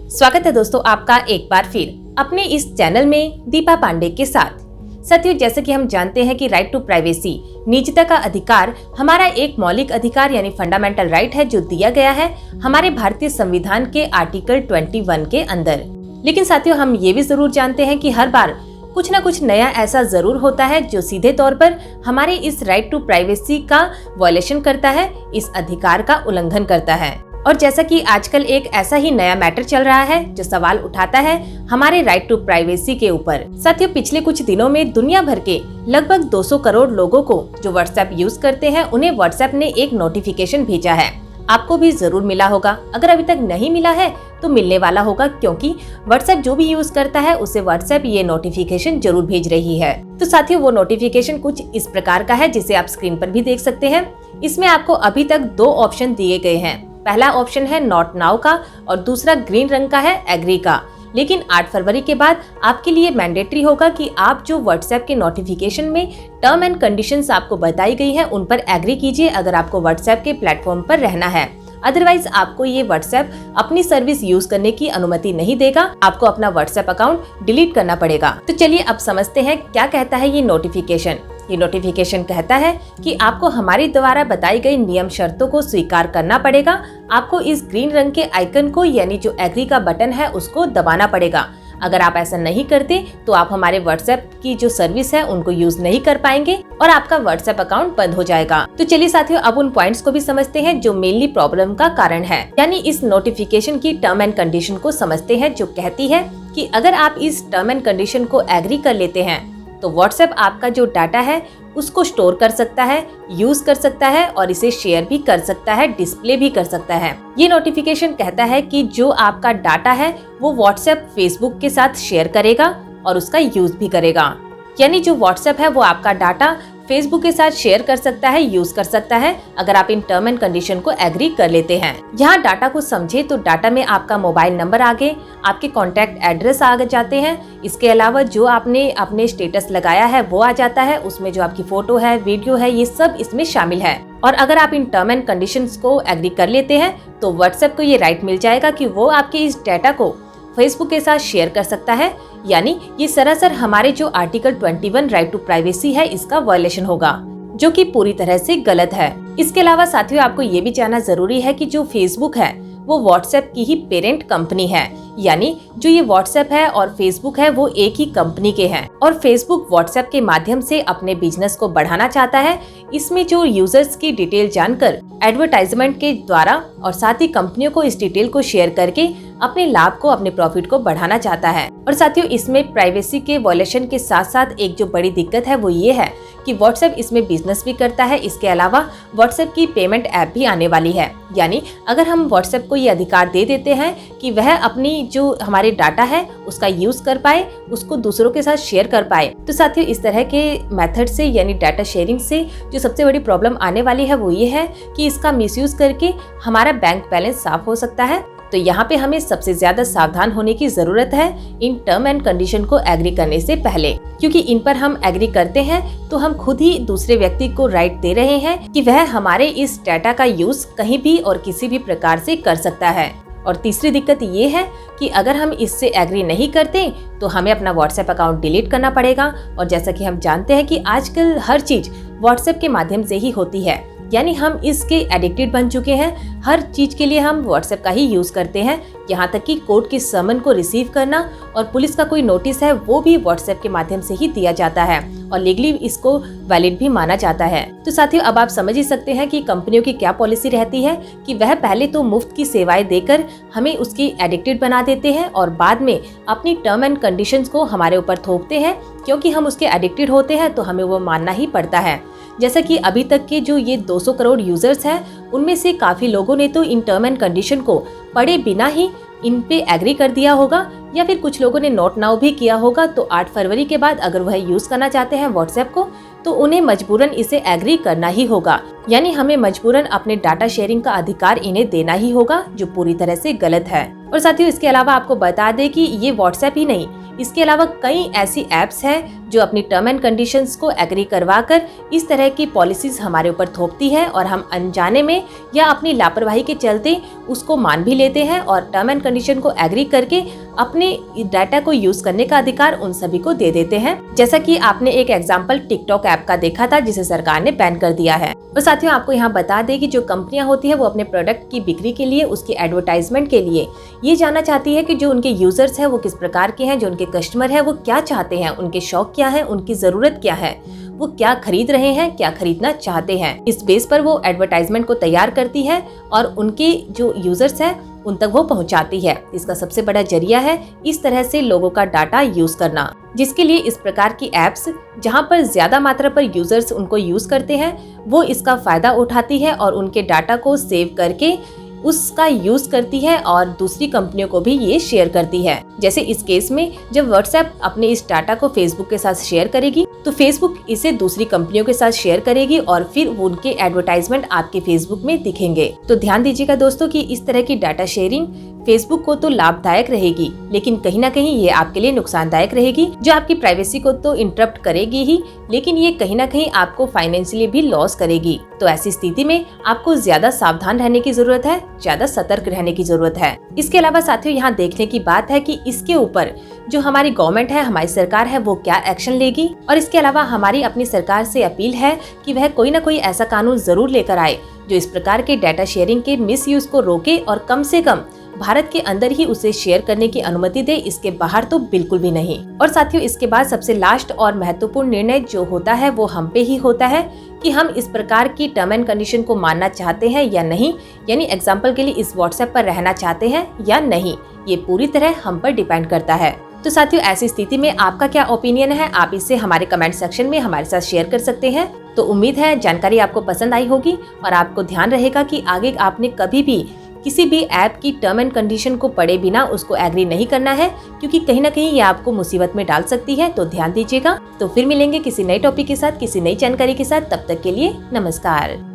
स्वागत है दोस्तों आपका एक बार फिर अपने इस चैनल में दीपा पांडे के साथ। साथियों, जैसे कि हम जानते हैं कि राइट टू प्राइवेसी, निजता का अधिकार हमारा एक मौलिक अधिकार यानी फंडामेंटल राइट है जो दिया गया है हमारे भारतीय संविधान के आर्टिकल 21 के अंदर। लेकिन साथियों, हम ये भी जरूर जानते हैं कि हर बार कुछ न कुछ नया ऐसा जरूर होता है जो सीधे तौर पर हमारे इस राइट टू प्राइवेसी का वायलेशन करता है, इस अधिकार का उल्लंघन करता है। और जैसा कि आजकल एक ऐसा ही नया मैटर चल रहा है जो सवाल उठाता है हमारे राइट टू प्राइवेसी के ऊपर। साथियों, पिछले कुछ दिनों में दुनिया भर के लगभग 200 करोड़ लोगों को जो व्हाट्सएप यूज करते हैं उन्हें व्हाट्सएप ने एक नोटिफिकेशन भेजा है। आपको भी जरूर मिला होगा, अगर अभी तक नहीं मिला है तो मिलने वाला होगा, क्योंकि व्हाट्सएप जो भी यूज करता है उसे व्हाट्सएप ये नोटिफिकेशन जरूर भेज रही है। तो साथियों, वो नोटिफिकेशन कुछ इस प्रकार का है जिसे आप स्क्रीन पर भी देख सकते हैं। इसमें आपको अभी तक 2 ऑप्शन दिए गए हैं। पहला ऑप्शन है नॉट नाउ का और दूसरा ग्रीन रंग का है एग्री का। लेकिन 8 फरवरी के बाद आपके लिए मैंडेटरी होगा कि आप जो व्हाट्सएप के नोटिफिकेशन में टर्म एंड कंडीशंस आपको बताई गई है उन पर एग्री कीजिए अगर आपको व्हाट्सएप के प्लेटफॉर्म पर रहना है। अदरवाइज आपको ये व्हाट्सएप अपनी सर्विस यूज करने की अनुमति नहीं देगा, आपको अपना व्हाट्सएप अकाउंट डिलीट करना पड़ेगा। तो चलिए अब समझते हैं क्या कहता है ये नोटिफिकेशन। ये नोटिफिकेशन कहता है कि आपको हमारे द्वारा बताई गई नियम शर्तों को स्वीकार करना पड़ेगा। आपको इस ग्रीन रंग के आइकन को यानी जो एग्री का बटन है उसको दबाना पड़ेगा। अगर आप ऐसा नहीं करते तो आप हमारे व्हाट्सएप की जो सर्विस है उनको यूज नहीं कर पाएंगे और आपका व्हाट्सएप अकाउंट बंद हो जाएगा। तो चलिए साथियों, अब उन पॉइंट्स को भी समझते हैं जो मेनली प्रॉब्लम का कारण है, यानी इस नोटिफिकेशन की टर्म एंड कंडीशन को समझते हैं, जो कहती है कि अगर आप इस टर्म एंड कंडीशन को एग्री कर लेते हैं तो व्हाट्सएप आपका जो डाटा है उसको स्टोर कर सकता है, यूज कर सकता है और इसे शेयर भी कर सकता है, डिस्प्ले भी कर सकता है। ये नोटिफिकेशन कहता है कि जो आपका डाटा है वो व्हाट्सएप फेसबुक के साथ शेयर करेगा और उसका यूज भी करेगा। यानी जो व्हाट्सएप है वो आपका डाटा फेसबुक के साथ शेयर कर सकता है, यूज कर सकता है, अगर आप इन टर्म एंड कंडीशन को एग्री कर लेते हैं। यहाँ डाटा को समझे तो डाटा में आपका मोबाइल नंबर आगे, आपके कॉन्टैक्ट एड्रेस आ जाते हैं। इसके अलावा जो आपने अपने स्टेटस लगाया है वो आ जाता है, उसमें जो आपकी फोटो है, वीडियो है, ये सब इसमें शामिल है। और अगर आप इन टर्म एंड कंडीशंस को एग्री कर लेते हैं तो व्हाट्सएप को ये राइट मिल जाएगा कि वो आपके इस डाटा को फेसबुक के साथ शेयर कर सकता है। यानी ये सरासर हमारे जो आर्टिकल 21 राइट टू प्राइवेसी है इसका वायलेशन होगा, जो कि पूरी तरह से गलत है। इसके अलावा साथियों, आपको ये भी जानना जरूरी है कि जो फेसबुक है वो व्हाट्सएप की ही पेरेंट कंपनी है। यानी जो ये व्हाट्सएप है और फेसबुक है वो एक ही कंपनी के हैं और फेसबुक व्हाट्सएप के माध्यम से अपने बिजनेस को बढ़ाना चाहता है। इसमें जो यूजर्स की डिटेल जानकर एडवर्टाइजमेंट के द्वारा और साथ ही कंपनियों को इस डिटेल को शेयर करके अपने लाभ को, अपने प्रॉफिट को बढ़ाना चाहता है। और साथियों, इसमें प्राइवेसी के वायलेशन के साथ साथ एक जो बड़ी दिक्कत है वो ये है कि व्हाट्सएप इसमें बिजनेस भी करता है। इसके अलावा व्हाट्सएप की पेमेंट ऐप भी आने वाली है। यानी अगर हम व्हाट्सएप को ये अधिकार दे देते हैं कि वह अपनी जो हमारे डाटा है उसका यूज कर पाए, उसको दूसरों के साथ शेयर कर पाए, तो साथियों इस तरह के मेथड से यानी डाटा शेयरिंग से जो सबसे बड़ी प्रॉब्लम आने वाली है वो ये है कि इसका मिसयूज करके हमारा बैंक बैलेंस साफ हो सकता है। तो यहाँ पे हमें सबसे ज्यादा सावधान होने की जरूरत है इन टर्म एंड कंडीशन को एग्री करने से पहले, क्योंकि इन पर हम एग्री करते हैं तो हम खुद ही दूसरे व्यक्ति को राइट दे रहे हैं कि वह हमारे इस डाटा का यूज कहीं भी और किसी भी प्रकार से कर सकता है। और तीसरी दिक्कत ये है कि अगर हम इससे एग्री नहीं करते तो हमें अपना व्हाट्सएप अकाउंट डिलीट करना पड़ेगा। और जैसा कि हम जानते हैं कि आजकल हर चीज व्हाट्सएप के माध्यम से ही होती है, यानी हम इसके एडिक्टेड बन चुके हैं। हर चीज के लिए हम व्हाट्सएप का ही यूज करते हैं, यहाँ तक कि कोर्ट की समन को रिसीव करना और पुलिस का कोई नोटिस है वो भी व्हाट्सएप के माध्यम से ही दिया जाता है और लीगली इसको वैलिड भी माना जाता है। तो साथियों, अब आप समझ ही सकते हैं कि कंपनियों की क्या पॉलिसी रहती है कि वह पहले तो मुफ्त की सेवाएं देकर हमें उसकी एडिक्टेड बना देते हैं और बाद में अपनी टर्म एंड कंडीशंस को हमारे ऊपर थोपते हैं। क्योंकि हम उसके एडिक्टेड होते हैं तो हमें वो मानना ही पड़ता है। जैसा कि अभी तक के जो ये 200 करोड़ यूजर्स हैं उनमें से काफी लोगों ने तो इन टर्म एंड कंडीशन को पढ़े बिना ही इन पे एग्री कर दिया होगा, या फिर कुछ लोगों ने नोट नाउ भी किया होगा। तो 8 फरवरी के बाद अगर वह यूज करना चाहते हैं व्हाट्सएप को तो उन्हें मजबूरन इसे एग्री करना ही होगा। यानी हमें मजबूरन अपने डाटा शेयरिंग का अधिकार इन्हें देना ही होगा, जो पूरी तरह से गलत है। और साथियों इसके अलावा आपको बता दें कि ये व्हाट्सएप ही नहीं, इसके अलावा कई ऐसी ऐप्स हैं जो अपनी टर्म एंड कंडीशंस को एग्री करवाकर इस तरह की पॉलिसीज हमारे ऊपर थोपती है और हम अनजाने में या अपनी लापरवाही के चलते उसको मान भी लेते हैं और टर्म एंड कंडीशन को एग्री करके अपने डाटा को यूज करने का अधिकार उन सभी को दे देते हैं। जैसा कि आपने एक एग्जांपल टिकटॉक ऐप का देखा था जिसे सरकार ने बैन कर दिया है। और साथियों आपको यहाँ बता दें कि जो कंपनियां होती है वो अपने प्रोडक्ट की बिक्री के लिए, उसकी एडवर्टाइजमेंट के लिए ये जानना चाहती है कि जो उनके यूजर्स हैं वो किस प्रकार के हैं, जो उनके कस्टमर है वो क्या चाहते हैं, उनके शौक क्या है, उनकी जरूरत क्या है, वो क्या खरीद रहे हैं, क्या खरीदना चाहते हैं। इस बेस पर वो एडवर्टाइजमेंट को तैयार करती है और उनके जो यूजर्स हैं उन तक वो पहुंचाती है। इसका सबसे बड़ा जरिया है इस तरह से लोगों का डाटा यूज करना, जिसके लिए इस प्रकार की एप्स जहां पर ज्यादा मात्रा पर यूजर्स उनको यूज करते हैं वो इसका फायदा उठाती है और उनके डाटा को सेव करके उसका यूज करती है और दूसरी कंपनियों को भी ये शेयर करती है। जैसे इस केस में जब व्हाट्सएप अपने इस डाटा को फेसबुक के साथ शेयर करेगी तो फेसबुक इसे दूसरी कंपनियों के साथ शेयर करेगी और फिर उनके एडवर्टाइजमेंट आपके फेसबुक में दिखेंगे। तो ध्यान दीजिएगा दोस्तों कि इस तरह की डाटा शेयरिंग फेसबुक को तो लाभदायक रहेगी, लेकिन कहीं ना कहीं ये आपके लिए नुकसानदायक रहेगी, जो आपकी प्राइवेसी को तो इंटरप्ट करेगी ही, लेकिन ये कहीं ना कहीं आपको फाइनेंशियली भी लॉस करेगी। तो ऐसी स्थिति में आपको ज्यादा सावधान रहने की जरूरत है, ज्यादा सतर्क रहने की जरूरत है। इसके अलावा साथियों यहाँ देखने की बात है कि इसके ऊपर जो हमारी गवर्नमेंट है, हमारी सरकार है, वो क्या एक्शन लेगी। और इसके अलावा हमारी अपनी सरकार से अपील है कि वह कोई ना कोई ऐसा कानून जरूर लेकर आए जो इस प्रकार के डाटा शेयरिंग के मिसयूज को रोके और कम से कम भारत के अंदर ही उसे शेयर करने की अनुमति दे, इसके बाहर तो बिल्कुल भी नहीं। और साथियों इसके बाद सबसे लास्ट और महत्वपूर्ण निर्णय जो होता है वो हम पे ही होता है कि हम इस प्रकार की टर्म एंड कंडीशन को मानना चाहते हैं या नहीं, यानी एग्जाम्पल के लिए इस व्हाट्सएप पर रहना चाहते हैं या नहीं, ये पूरी तरह हम पर डिपेंड करता है। तो साथियों ऐसी स्थिति में आपका क्या ओपिनियन है, आप इसे हमारे कमेंट सेक्शन में हमारे साथ शेयर कर सकते हैं। तो उम्मीद है जानकारी आपको पसंद आई होगी और आपको ध्यान रहेगा कि आगे आपने कभी भी किसी भी ऐप की टर्म एंड कंडीशन को पढ़े बिना उसको एग्री नहीं करना है, क्योंकि कहीं ना कहीं ये आपको मुसीबत में डाल सकती है। तो ध्यान दीजिएगा। तो फिर मिलेंगे किसी नए टॉपिक के साथ, किसी नई जानकारी के साथ। तब तक के लिए नमस्कार।